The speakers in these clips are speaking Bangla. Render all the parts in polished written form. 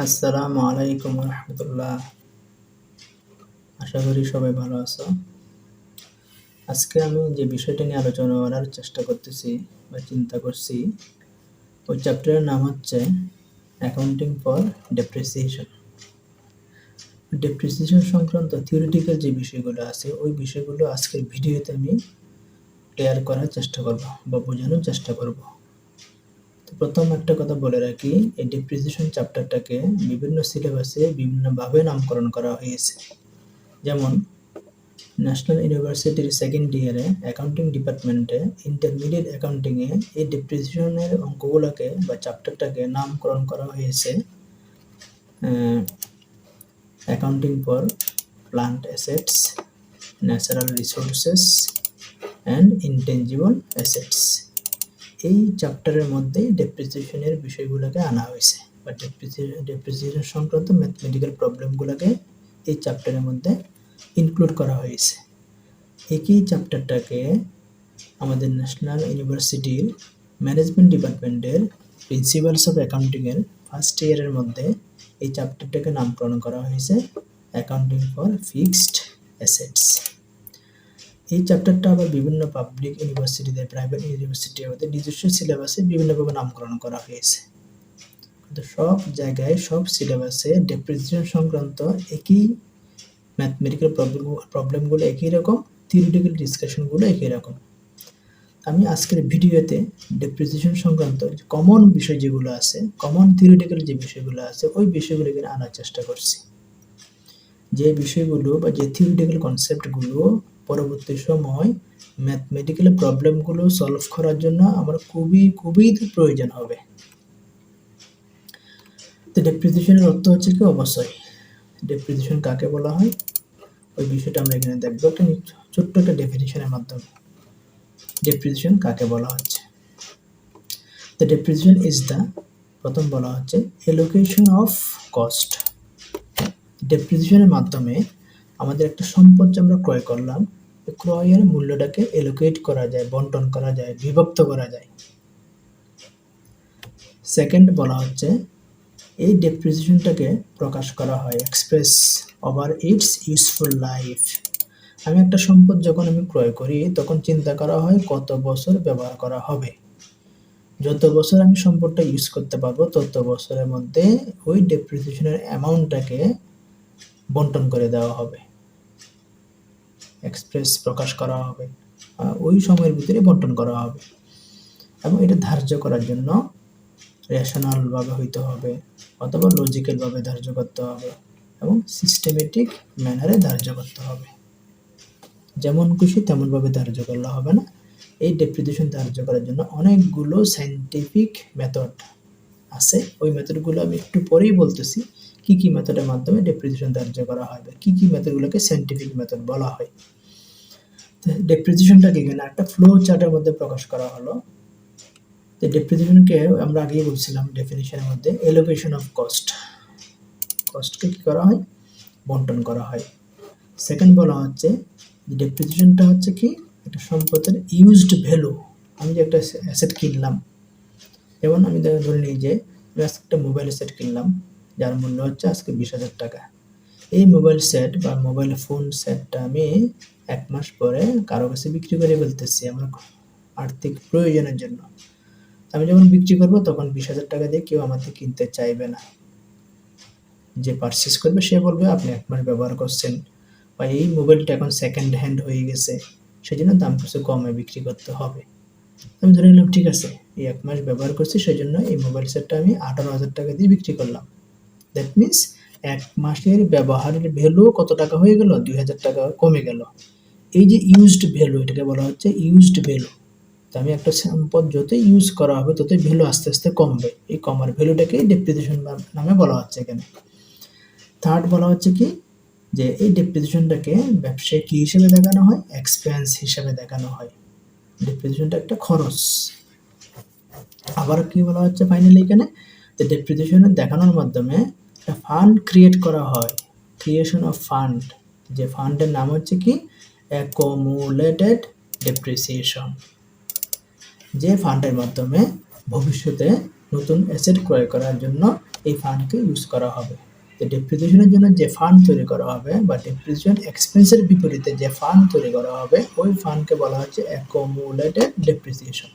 আসসালামু আলাইকুম রহমতুল্লাহ। আশা করি সবাই ভালো আছো। আজকে আমি যে বিষয়টা নিয়ে আলোচনা করার চেষ্টা করতেছি বা চিন্তা করছি, ওই চ্যাপ্টারের নাম হচ্ছে অ্যাকাউন্টিং ফর ডেপ্রিসিয়েশন। ডেপ্রিসিয়েশন সংক্রান্ত থিওরিটিক্যাল যে বিষয়গুলো আছে, ওই বিষয়গুলো আজকের ভিডিওতে আমি ক্লিয়ার করার চেষ্টা করব বা বোঝানোর চেষ্টা করব। তো প্রথম একটা কথা বলে রাখি, এই ডেপ্রিসিয়েশন চ্যাপ্টারটাকে বিভিন্ন সিলেবাসে বিভিন্নভাবে নামকরণ করা হয়েছে। যেমন ন্যাশনাল ইউনিভার্সিটির সেকেন্ড ইয়ারে অ্যাকাউন্টিং ডিপার্টমেন্টে ইন্টারমিডিয়েট অ্যাকাউন্টিংয়ে এই ডেপ্রিসিয়েশনের অঙ্কগুলোকে বা চ্যাপ্টারটাকে নামকরণ করা হয়েছে accounting for plant assets, natural resources and intangible assets. এই চ্যাপ্টারের মধ্যে ডেপ্রিসিয়েশনের বিষয়গুলোকে আনা হয়েছে বা ডেপ্রিসিয়েশন সংক্রান্ত ম্যাথমেটিক্যাল প্রবলেমগুলোকে এই চ্যাপ্টারের মধ্যে ইনক্লুড করা হয়েছে। একই চ্যাপ্টারটাকে আমাদের ন্যাশনাল ইউনিভার্সিটির ম্যানেজমেন্ট ডিপার্টমেন্টের প্রিন্সিপালস অফ অ্যাকাউন্টিংয়ের ফার্স্ট ইয়ারের মধ্যে এই চ্যাপ্টারটাকে নামকরণ করা হয়েছে অ্যাকাউন্টিং ফর ফিক্সড অ্যাসেটস। এই চ্যাপ্টারটা আবার বিভিন্ন পাবলিক ইউনিভার্সিটিতে, প্রাইভেট ইউনিভার্সিটির মধ্যে নিজস্ব সিলেবাসে বিভিন্নভাবে নামকরণ করা হয়েছে। কিন্তু সব জায়গায় সব সিলেবাসে ডেপ্রিসিয়েশন সংক্রান্ত একই ম্যাথমেটিক্যাল প্রবলেমগুলো একই রকম, থিওরিটিক্যাল ডিসকাশনগুলো একই রকম। আমি আজকের ভিডিওতে ডেপ্রিসিয়েশন সংক্রান্ত কমন বিষয় যেগুলো আছে, কমন থিওরিটিক্যাল যে বিষয়গুলো আছে, ওই বিষয়গুলো এখানে আনার চেষ্টা করছি। যে বিষয়গুলো বা যে থিওরিটিক্যাল কনসেপ্টগুলো পরবর্তী সময় ম্যাথমেটিক্যাল প্রবলেমগুলো সলভ করার জন্য আমার খুবই প্রয়োজন হবে। তো ডেপ্রিসিয়েশনের অর্থ হচ্ছে কি? অবশ্যই ডেপ্রিসিয়েশন কাকে বলা হয়, ওই বিষয়টা আমরা এখানে দেখবো একটা ছোট্ট একটা ডেফিনিশনের মাধ্যমে। ডেপ্রিসিয়েশন কাকে বলা হচ্ছে? দ্য ডেপ্রিসিয়েশন ইজ দ্য, প্রথম বলা হচ্ছে এলোকেশন অফ কস্ট। ডেপ্রিসিয়েশনের মাধ্যমে আমাদের একটা সম্পদ যে আমরা ক্রয় করলাম, ক্রয়ের মূল্যটাকে এলোকেট করা যায়, বন্টন করা যায়, বিভক্ত করা যায়। সেকেন্ড বলা হচ্ছে এই ডেপ্রিসিয়েশনটাকে প্রকাশ করা হয় express over it's useful life. আমি একটা সম্পদ যখন আমি ক্রয় করি, তখন চিন্তা করা হয় কত বছর ব্যবহার করা হবে। যত বছর আমি সম্পদটা ইউজ করতে পারবো, তত বছরের মধ্যে ওই ডেপ্রিসিয়েশনের অ্যামাউন্টটাকে বন্টন করে দেওয়া হবে, এক্সপ্রেস প্রকাশ করা হবে, ওই সময়ের ভিতরে বন্টন করা হবে। এবং এটা ধার্য করার জন্য রেশনালভাবে হইতে হবে, অথবা লজিক্যালভাবে ধার্য করতে হবে, এবং সিস্টেমেটিক ম্যানারে ধার্য করতে হবে। যেমন খুশি তেমনভাবে ধার্য করলে হবে না। এই ডেপ্রিসিয়েশন ধার্য করার জন্য অনেকগুলো সায়েন্টিফিক মেথড আছে। ওই মেথডগুলো আমি একটু পরেই বলতেছি, কি কি মেথডের মাধ্যমে ডেপ্রিসিয়েশন ধার্য করা হয় বা কি কি মেথডগুলোকে সায়েন্টিফিক মেথড বলা হয়। ডেপ্রিসিয়েশনটাকে এখানে একটা ফ্লো চার্টের মধ্যে প্রকাশ করা হলো। তো ডেপ্রিসিয়েশনকে আমরা আগেই বলছিলাম ডেফিনিশনের মধ্যে এলোকেশন অফ কস্ট। কস্টকে কী করা হয়? বন্টন করা হয়। সেকেন্ড বলা হচ্ছে ডেপ্রিসিয়েশনটা হচ্ছে কি? একটা সম্পদের ইউজড ভ্যালু। আমি যে একটা অ্যাসেট কিনলাম, যেমন আমি ধরে নিই যে আমি আজকে একটা মোবাইল সেট কিনলাম, যার মূল্য হচ্ছে আজকে 20,000 টাকা। এই মোবাইল সেট বা মোবাইল ফোন সেটটা আমি 1 মাস পরে কারো কাছে বিক্রি করে ফেলতেছি আমার আর্থিক প্রয়োজনের জন্য। আমি যখন বিক্রি করবো, তখন 20,000 টাকা দিয়ে কেউ আমার থেকে কিনতে চাইবে না। যে পারচেস করবে সে বলবে আপনি 1 মাস ব্যবহার করছেন, বা এই মোবাইলটা এখন সেকেন্ড হ্যান্ড হয়ে গেছে, সেজন্য দাম কিছু কমে বিক্রি করতে হবে। আমি ধরে নিলাম ঠিক আছে, এই 1 মাস ব্যবহার করছি, সেজন্য এই মোবাইল সেটটা আমি 18,000 টাকা দিয়ে বিক্রি করলাম। দ্যাট মিনস 1 মাসের ব্যবহারের ভ্যালু কত টাকা হয়ে গেল? 2,000 টাকা কমে গেল। এই যে ইউজড ভ্যালু, এটাকে বলা হচ্ছে ইউজড ভ্যালু। তো আমি একটা সম্পদ যতই ইউজ করা হবে, ততই ভ্যালু আস্তে আস্তে কমবে। এই কমার ভ্যালুটাকে ডেপ্রিসিয়েশন নামে বলা হচ্ছে এখানে। থার্ড বলা হচ্ছে কি, যে এই ডেপ্রিসিয়েশনটাকে ব্যবসায় কি হিসেবে দেখানো হয়? এক্সপেন্স হিসেবে দেখানো হয়। ডেপ্রিসিয়েশনটা একটা খরচ। আবার কি বলা হচ্ছে ফাইনালি এখানে, যে ডেপ্রিসিয়েশন দেখানোর মাধ্যমে একটা ফান্ড ক্রিয়েট করা হয়, ক্রিয়েশন অফ ফান্ড। যে ফান্ডের নাম হচ্ছে কি? Accumulated depreciation. যে ফান্ডের মাধ্যমে ভবিষ্যতে নতুন অ্যাসেট ক্রয় করার জন্য এই ফান্ডকে ইউজ করা হবে। তো ডেপ্রিসিয়েশনের জন্য যে ফান্ড তৈরি করা হবে বা ডেপ্রিসিয়েশন এক্সপেন্সের বিপরীতে যে ফান্ড তৈরি করা হবে ওই ফান্ডকে বলা হচ্ছে অ্যাকুমুলেটেড ডেপ্রিসিয়েশন।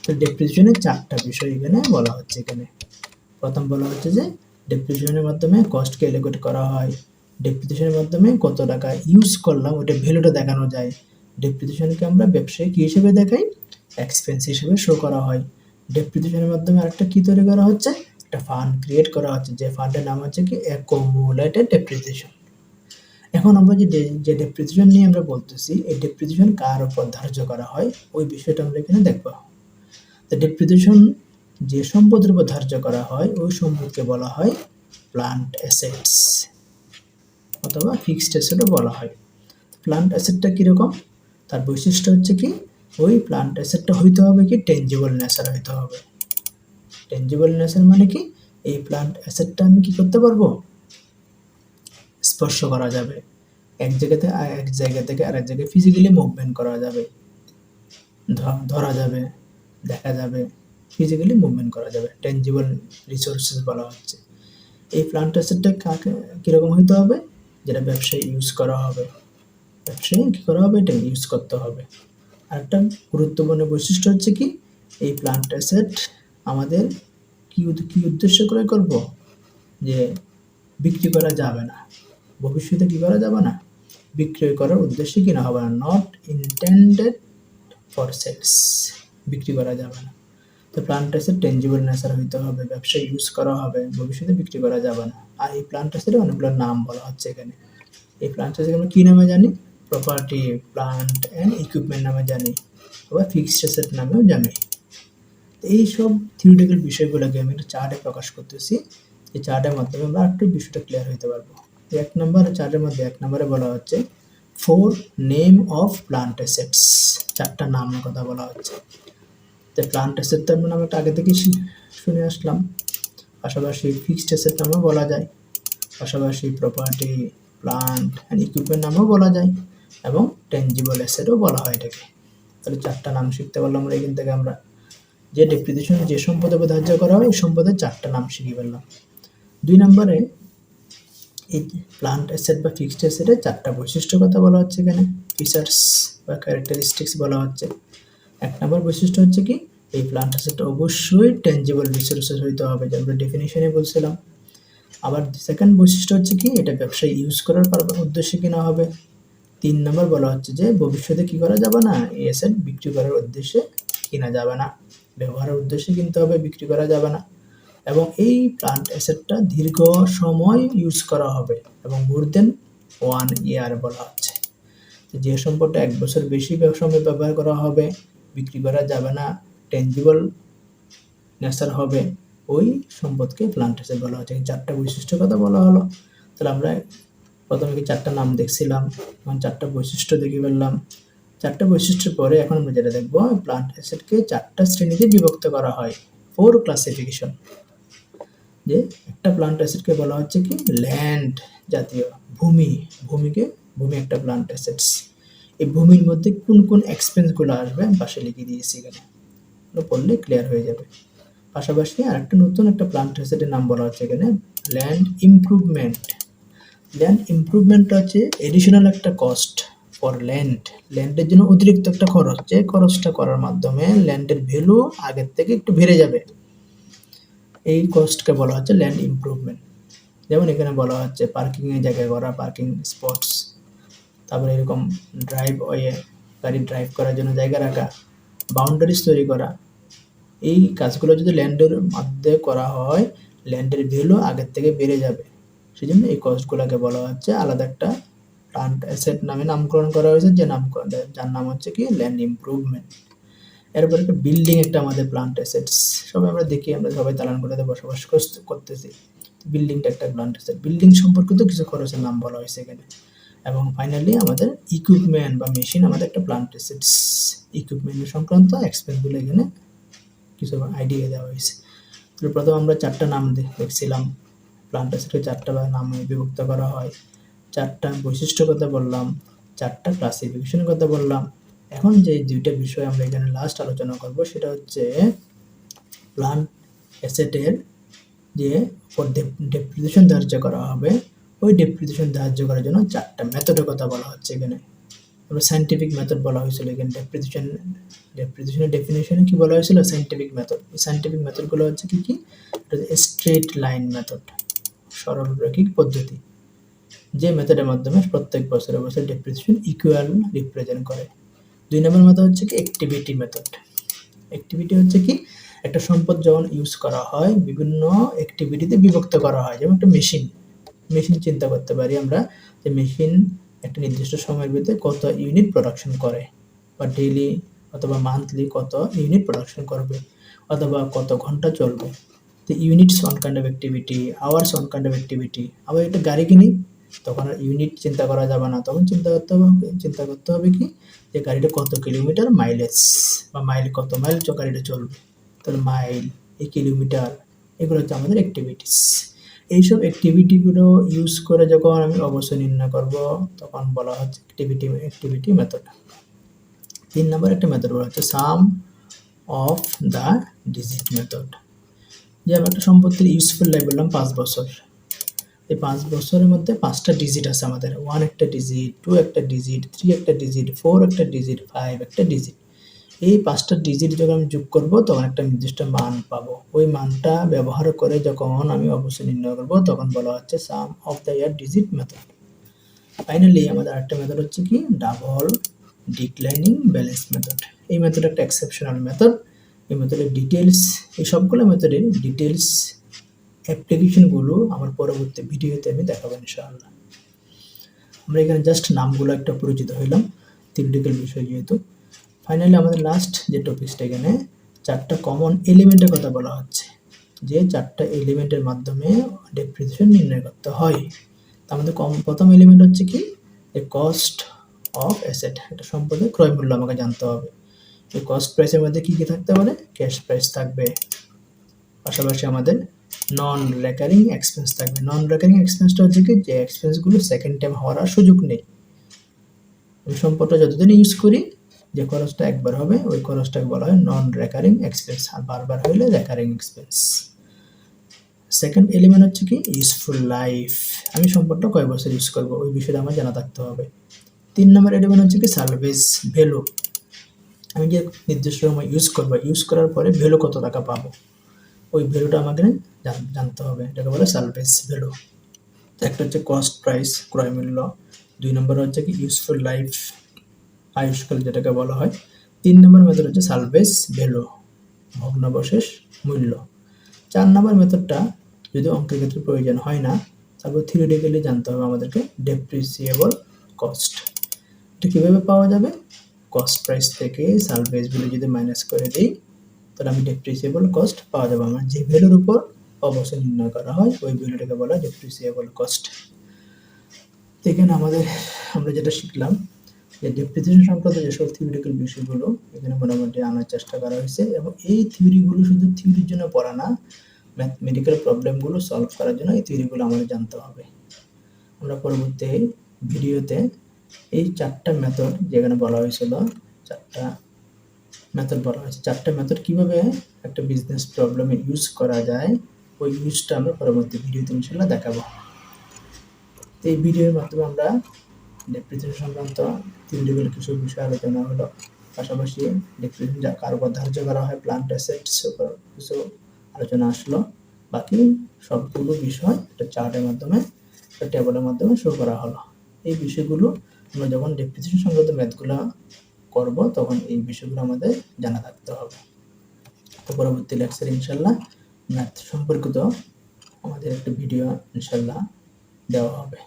তো ডেপ্রিসিয়েশনের 4টা বিষয় এখানে বলা হচ্ছে। এখানে প্রথম বলা হচ্ছে যে ডেপ্রিসিয়েশনের মাধ্যমে কস্টকে এলোকেট করা হয়, ডেপ্রিসিয়েশনের মাধ্যমে কত টাকা ইউজ করলাম ওটা ভ্যালুটা দেখানো যায়, ডেপ্রিসিয়েশনকে আমরা ব্যবসায়িক কি হিসেবে দেখাই, এক্সপেন্স হিসেবে শো করা হয়। ডেপ্রিসিয়েশনের মাধ্যমে আরেকটা কি তৈরি করা হচ্ছে, একটা ফান্ড ক্রিয়েট করা হচ্ছে, যে ফান্ডের নাম হচ্ছে কি অ্যাকুমুলেটেড ডেপ্রিসিয়েশন। এখন আমরা যে ডেপ্রিসিয়েশন নিয়ে আমরা বলতেছি, এই ডেপ্রিসিয়েশন কার উপর ধার্য করা হয় ওই বিষয়টা আমরা এখানে দেখব। তো ডেপ্রিসিয়েশন যে সম্পদের উপর ধার্য করা হয় ওই সম্পদকে বলা হয় প্লান্ট অ্যাসেটস অথবা ফিক্সড অ্যাসেটও বলা হয়। প্লান্ট অ্যাসেটটা কীরকম, তার বৈশিষ্ট্য হচ্ছে কি, ওই প্লান্ট অ্যাসেটটা হইতে হবে কি টেনজিবল নেচার হইতে হবে। টেনজিবল নেচার মানে কি, এই প্লান্ট অ্যাসেটটা আমি কি করতে পারবো, স্পর্শ করা যাবে, এক জায়গা থেকে আরেক জায়গায় ফিজিক্যালি মুভমেন্ট করা যাবে, ধরা যাবে, দেখা যাবে, ফিজিক্যালি মুভমেন্ট করা যাবে, টেনজিবল রিসোর্সেস বলা হচ্ছে। এই প্লান্ট অ্যাসেটটা কীরকম হইতে হবে, যেটা ব্যবসায় ইউজ করা হবে, ব্যবসায় কী করা হবে, এটা ইউজ করতে হবে। আরেকটা গুরুত্বপূর্ণ বৈশিষ্ট্য হচ্ছে কি, এই প্লান্ট অ্যাসেট আমাদের কি উদ্দেশ্য করে করব, যে বিক্রি করা যাবে না, ভবিষ্যতে কি করা যাবে না, বিক্রয় করার উদ্দেশ্যে কিনা হবে না, নট ইন্টেন্ডেড ফর সেলস, বিক্রি করা যাবে না। তো প্লান্ট অ্যাসেট টেনজিবল নেচার হইতে হবে, ব্যবসায় ইউজ করা হবে, ভবিষ্যতে বিক্রি করা যাবে না। আর এই প্লান্ট অ্যাসেটের অনেকগুলো নাম বলা হচ্ছে এখানে। এই প্লান্ট অ্যাসেট আমরা কী নামে জানি, প্রপার্টি, প্লান্ট অ্যান্ড ইকুইপমেন্ট নামে জানি, আবার ফিক্সড অ্যাসেট নামেও জানি। এই সব থিওরিটিক্যাল বিষয়গুলোকে আমি একটা চার্টে প্রকাশ করতেছি। এই চার্টের মাধ্যমে আমরা একটু বিষয়টা ক্লিয়ার হইতে পারবো। এক নম্বর চার্টের মধ্যে 1 নম্বরে বলা হচ্ছে 4 নেম অফ প্লান্ট অ্যাসেটস, 4টা নামের কথা বলা হচ্ছে। তো প্লান্ট অ্যাসেট তো আমরা আগে থেকে শুনে আসলাম, পাশাপাশি ফিক্সড অ্যাসেট নামেও বলা যায়, পাশাপাশি প্রপার্টি, প্লান্ট অ্যান্ড ইকুইপমেন্ট নামেও বলা যায়, এবং টেনজিবল অ্যাসেটও বলা হয় এটাকে। তাহলে 4টা নাম শিখতে পারলাম আমরা এখান থেকে। আমরা যে ডেপ্রিসিয়েশন যে সম্পদের উপর ধার্য করা হয় ওই সম্পদের 4টা নাম শিখে ফেললাম। 2 নম্বরে এই প্লান্ট অ্যাসেট বা ফিক্সড অ্যাসেটের 4টা বৈশিষ্ট্য কথা বলা হচ্ছে এখানে, ফিচার্স বা ক্যারেক্টারিস্টিক্স বলা হচ্ছে। 1 নম্বর বৈশিষ্ট্য হচ্ছে কি, এই প্লান্ট অ্যাসেটটা অবশ্যই টেনজিবল রিসোর্সেস হইতে হবে, যেটা আমরা ডেফিনিশনে বলছিলাম। আবার সেকেন্ড বৈশিষ্ট্য হচ্ছে কি, এটা ব্যবসায় ইউজ করার উদ্দেশ্যে কিনা হবে। 3 নম্বর বলা হচ্ছে যে ভবিষ্যতে কি করা যাবে না, এই অ্যাসেট বিক্রি করার উদ্দেশ্যে কিনা যাবে না, ব্যবহারের উদ্দেশ্যে কিনতে হবে, বিক্রি করা যাবে না। এবং এই প্লান্ট অ্যাসেটটা দীর্ঘ সময় ইউজ করা হবে এবং মোর দেন 1 ইয়ার বলা হচ্ছে। যে সম্পদটা 1 বছর বেশি সময় ব্যবহার করা হবে, বিক্রি করা যাবে না, টেনজিবল নেচার হবে, ওই সম্পদকে প্লান্ট অ্যাসেট বলা হচ্ছে। 4টা বৈশিষ্ট্য কথা বলা হলো। তাহলে আমরা প্রথমে 4টা নাম দেখছিলাম, এখন 4টা বৈশিষ্ট্য দেখে ফেললাম। 4টা বৈশিষ্ট্যের পরে এখন আমরা যেটা দেখবো, প্লান্ট অ্যাসেটকে 4টা শ্রেণীতে বিভক্ত করা হয়, 4 ক্লাসিফিকেশন। যে একটা প্লান্ট অ্যাসেটকে বলা হচ্ছে কি ল্যান্ড জাতীয়, ভূমি একটা প্লান্ট অ্যাসেটস। এই ভূমির মধ্যে কোন কোন এক্সপেন্সগুলো আসবে আমি পাশে লিখে দিয়েছি, এখানে পড়লে ক্লিয়ার হয়ে যাবে। পাশাপাশি আরেকটা নতুন একটা প্লান্ট অ্যাসেটের নাম বলা হচ্ছে এখানে ল্যান্ড ইমপ্রুভমেন্ট। ল্যান্ড ইমপ্রুভমেন্টটা হচ্ছে এডিশনাল একটা কস্ট ফর ল্যান্ডের জন্য অতিরিক্ত একটা খরচ, যে খরচটা করার মাধ্যমে ল্যান্ডের ভ্যালু আগের থেকে একটু বেড়ে যাবে, এই কস্টকে বলা হচ্ছে ল্যান্ড ইমপ্রুভমেন্ট। যেমন এখানে বলা হচ্ছে পার্কিংয়ের জায়গা করা, পার্কিং স্পটস, তারপরে এরকম গাড়ি ড্রাইভ করার জন্য জায়গা রাখা, বাউন্ডারিজ তৈরি করা। এই কাজগুলো যদি ল্যান্ডের মধ্যে করা হয়, ল্যান্ডের ভ্যালু আগের থেকে বেড়ে যাবে, সেই জন্য এই কস্টগুলোকে বলা হচ্ছে আলাদা একটা প্লান্ট অ্যাসেট নামে নামকরণ করা হয়েছে, যার নাম হচ্ছে কি ল্যান্ড ইমপ্রুভমেন্ট। এরপর একটা বিল্ডিং, একটা আমাদের প্লান্ট অ্যাসেটস, সবাই আমরা দেখি, আমরা সবাই দালানকোঠাতে বসবাস করতেছি, বিল্ডিংটা একটা প্লান্ট অ্যাসেট। বিল্ডিং সম্পর্কিত কিছু খরচের নাম বলা হয়েছে এখানে। এবং ফাইনালি আমাদের ইকুইপমেন্ট বা মেশিন আমাদের একটা প্লান্ট অ্যাসেটস, ইকুইপমেন্ট সংক্রান্ত এক্সপেন্সগুলো এখানে কিছু আইডিয়া দেওয়া হয়েছে। তো প্রথম আমরা 4টা নাম দেখছিলাম, প্লান্ট অ্যাসেটকে 4টা নামে বিভক্ত করা হয়, 4টা বৈশিষ্ট্য কথা বললাম, 4টা ক্লাসিফিকেশনের কথা বললাম। এখন যে 2টা বিষয় আমরা এখানে লাস্ট আলোচনা করব সেটা হচ্ছে প্লান্ট অ্যাসেটের যে ডেপ্রিসিয়েশন ধার্য করা হবে, ওই ডেপ্রিসিয়েশন ধার্য করার জন্য 4টা মেথডের কথা বলা হচ্ছে এখানে। আমরা সায়েন্টিফিক মেথড বলা হয়েছিল এখানে ডেপ্রিসিয়েশনের ডেফিনিশনে কি বলা হয়েছিল? Scientific method. এই সায়েন্টিফিক মেথডগুলো হচ্ছে কি কি? এটা হচ্ছে স্ট্রেট লাইন মেথড, সরলরৈখিক পদ্ধতি, যে মেথডের মাধ্যমে প্রত্যেক বছরে বছরে ডেপ্রিসিয়েশন ইকুয়াল রিপ্রেজেন্ট করে। 2 নম্বর মেথড হচ্ছে কি অ্যাক্টিভিটি মেথড। অ্যাক্টিভিটি হচ্ছে কি? একটা সম্পদ যখন ইউজ করা হয় বিভিন্ন অ্যাক্টিভিটিতে বিভক্ত করা হয়। যেমন একটা মেশিন চিন্তা করতে পারি আমরা যে মেশিন একটা নির্দিষ্ট সময়ের ভিতরে কত ইউনিট প্রোডাকশন করে, বা ডেইলি অথবা মান্থলি কত ইউনিট প্রোডাকশন করবে, অথবা কত ঘন্টা চলবে। তো units one kind of activity, hours one kind of activity. আবার একটা গাড়ি কিনি, তখন আর ইউনিট চিন্তা করা যাবে না, তখন চিন্তা করতে হবে কি যে গাড়িটা কত কিলোমিটার মাইলেজ, বা কত মাইল গাড়িটা চলবে। তাহলে মাইল, এই কিলোমিটার, এগুলো হচ্ছে আমাদের অ্যাক্টিভিটিস। এইসব অ্যাক্টিভিটিগুলো ইউজ করে যখন আমি অবশ্যই নির্ণয় করব, তখন বলা হচ্ছে অ্যাক্টিভিটি মেথড। 3 নম্বর একটা মেথড বলা হচ্ছে sum of the digit method. যে আমি একটা সম্পত্তির ইউজফুল লাইফ বললাম 5 বছর। এই 5 বছরের মধ্যে 5টা ডিজিট আছে আমাদের। 1 একটা ডিজিট, 2 একটা ডিজিট, 3 একটা ডিজিট, 4 একটা ডিজিট, 5 একটা ডিজিট। এই 5টা ডিজিট যখন আমি যোগ করব, তখন একটা নির্দিষ্ট মান পাবো। ওই মানটা ব্যবহার করে যখন আমি অবশ্যই নির্ণয় করব, তখন বলা হচ্ছে sum of the year digit method. Finally আমাদের আরেকটা মেথড হচ্ছে কি ডাবল ডিক্লাইনিং ব্যালেন্স মেথড। এই মেথড একটা এক্সেপশনাল মেথড। এই মেথডের ডিটেলস, এই সবগুলো মেথডের ডিটেলস অ্যাপ্লিকেশনগুলো আমার পরবর্তী ভিডিওতে আমি দেখাবো ইনশাআল্লাহ। আমরা এখানে জাস্ট নামগুলো একটা পরিচিত হইলাম, থিওরিটিক্যাল বিষয় যেহেতু। ফাইনালি আমাদের লাস্ট যে টপিকসটা, এখানে 4টা কমন এলিমেন্টের কথা বলা হচ্ছে, যে 4টা এলিমেন্টের মাধ্যমে ডেপ্রিসিয়েশন নির্ণয় করতে হয়। আমাদের প্রথম এলিমেন্ট হচ্ছে কি কস্ট অফ অ্যাসেট। একটা সম্পদের ক্রয় মূল্য আমাকে জানতে হবে। এই কস্ট প্রাইসের মধ্যে কি কি থাকতে পারে? ক্যাশ প্রাইস থাকবে, পাশাপাশি আমাদের নন রেকারিং এক্সপেন্স থাকবে। নন রেকারিং এক্সপেন্সটা হচ্ছে কি যে এক্সপেন্সগুলো সেকেন্ড টাইম হওয়ার আর সুযোগ নেই। ওই সম্পদটা যতদিন ইউজ করি, যে খরচটা একবার হবে ওই খরচটাকে বলা হয় নন রেকারিং এক্সপেন্স, আর বারবার হইলে রেকারিং এক্সপেন্স। সেকেন্ড এলিমেন্ট হচ্ছে কি ইউজফুল লাইফ। আমি সম্পদটা কয় বছর ইউজ করবো, ওই বিষয়টা আমার জানা থাকতে হবে। 3 নম্বর এলিমেন্ট হচ্ছে কি সালভেজ ভ্যালু। আমি যে নির্দিষ্ট সময় ইউজ করবো, ইউজ করার পরে ভ্যালু কত টাকা পাবো, ওই ভ্যালুটা আমাকে জানতে হবে, এটাকে বলে সালভেজ ভ্যালু। একটা হচ্ছে কস্ট প্রাইস, ক্রয় মূল্য। 2 নম্বর হচ্ছে কি ইউজফুল লাইফ, আয়ুষ্কাল যেটাকে বলা হয়। 3 নম্বর মেথড হচ্ছে সালভেজ ভ্যালু, ভগ্নাবশেষ মূল্য। 4 নম্বর মেথডটা যদি অঙ্কের ক্ষেত্রে প্রয়োজন হয় না, তারপর থিওরিটিক্যালি জানতে হবে আমাদেরকে ডেপ্রিসিয়েবল কস্ট। এটা কীভাবে পাওয়া যাবে? কস্ট প্রাইস থেকে সালভেজ ভ্যালু যদি মাইনাস করে দিই, তাহলে আমি ডেপ্রিসিয়েবল কস্ট পাওয়া যাবে। আমার যে ভ্যালুর উপর অবশ্যই নির্ণয় করা হয়, ওই ভ্যালুটাকে বলা হয় ডেপ্রিসিয়েবল কস্ট। এখানে আমরা যেটা শিখলাম যে ডেপ্রিসিয়েশন সংক্রান্ত যেসব থিওরিটিক্যাল বিষয়গুলো এখানে মোটামুটি আনার চেষ্টা করা হয়েছে, এবং এই থিওরিগুলো শুধু থিওরির জন্য পড়া না, ম্যাথমেটিক্যাল প্রবলেমগুলো সলভ করার জন্য এই থিওরিগুলো আমাদের জানতে হবে। আমরা পরবর্তী ভিডিওতে এই 4টা মেথড যেখানে বলা হয়েছিল, 4টা মেথড বলা হয়েছে, 4টা মেথড কীভাবে একটা বিজনেস প্রবলেমে ইউজ করা যায়, ওই ইউজটা আমরা পরবর্তী ভিডিওতে ইনশাল্লাহ দেখাবো। এই ভিডিওর মাধ্যমে আমরা ডেপ্রিসিয়েশন সংক্রান্ত থিওরিটিক্যাল কিছু বিষয় আলোচনা হলো, পাশাপাশি ডেপ্রিসিয়েশন কার উপর ধার্য করা হয়, প্ল্যান্ট অ্যাসেটস উপর কিছু আলোচনা আসলো। বাকি সবগুলো বিষয় একটা চার্টের মাধ্যমে, একটা টেবলের মাধ্যমে শো করা হলো। এই বিষয়গুলো আমরা যখন ডেপ্রিসিয়েশন সংক্রান্ত ম্যাথগুলো করব, তখন এই বিষয়গুলো আমাদের জানা থাকতে হবে। তো পরবর্তী লেকচারে ইনশাল্লাহ ম্যাথ সম্পর্কিত আমাদের একটা ভিডিও ইনশাল্লাহ দেওয়া হবে।